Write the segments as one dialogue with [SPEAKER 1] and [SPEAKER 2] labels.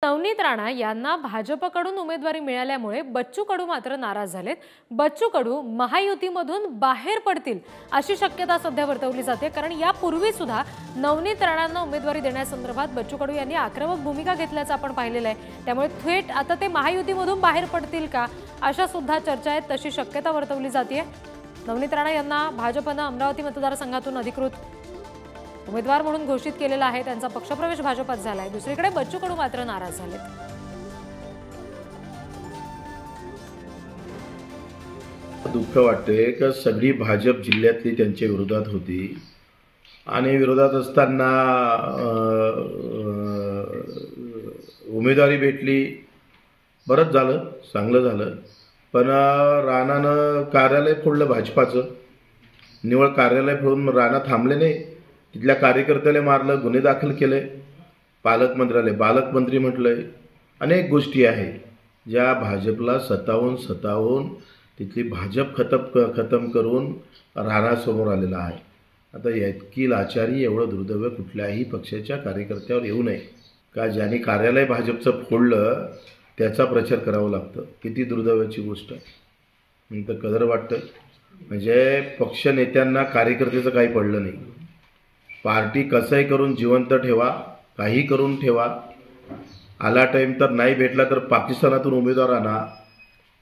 [SPEAKER 1] नवनीत राणा यांना भाजपकडून उमेदवारी मिळाल्यामुळे बच्चू कडू मात्र नाराज झालेत। बच्चू कडू महायुतीमधून बाहेर पडतील अशी शक्यता सध्या वर्तवली जाते, कारण यापूर्वी सुद्धा नवनीत राणांना उमेदवारी देण्यासंदर्भात बच्चू कडू यांनी आक्रमक भूमिका घेतल्याचं आपण पाहिलेलं आहे। त्यामुळे थेट आता ते महायुतीमधून बाहेर पडतील का अशा सुद्धा चर्चा आहेत, तशी शक्यता वर्तवली जाते। नवनीत राणा यांना भाजपने अमरावती मतदारसंघातून अधिकृत उमेदवार म्हणून घोषित केलेला आहे। त्यांचा पक्षप्रवेश भाजपात झालाय। दुसरीकडे बच्चू कडू मात्र नाराज झालेत।
[SPEAKER 2] दुःख वाटते की सगळी भाजप जिल्ह्यातली त्यांच्या विरोधात होती आणि विरोधात असताना उमेदवारी भेटली, बरंच झालं, चांगलं झालं। पण राणानं कार्यालय फोडलं भाजपाचं। निवळ कार्यालय फोडून राणा थांबले नाही, तिथल्या कार्यकर्त्याला मारलं, गुन्हे दाखल केले, पालकमंत्र्याला बालकमंत्री म्हटलंय। अनेक गोष्टी आहेत ज्या भाजपला सतावून तिथली भाजप खतम करून राणासमोर आलेला आहे। आता इतकी लाचारी, एवढं दुर्दैव कुठल्याही पक्षाच्या कार्यकर्त्यावर येऊ नये का ज्यांनी कार्यालय भाजपचं फोडलं त्याचा प्रचार करावा लागतं। किती दुर्दैवाची गोष्ट आहे। मी तर कदर वाटतं, म्हणजे पक्ष नेत्यांना कार्यकर्त्याचं काही पडलं नाही। पार्टी कसंही करून जिवंत ठेवा, काही करून ठेवा, आला टाईम तर नाही भेटला तर पाकिस्तानातून उमेदवार आणा,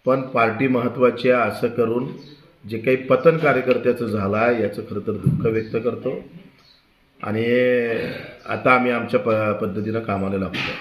[SPEAKER 2] पण पार्टी महत्त्वाची आहे असं करून जे काही पतन कार्यकर्त्याचं झालं आहे याचं खरं तर दुःख व्यक्त करतो आणि आता आम्ही आमच्या पद्धतीनं कामाला लागतो।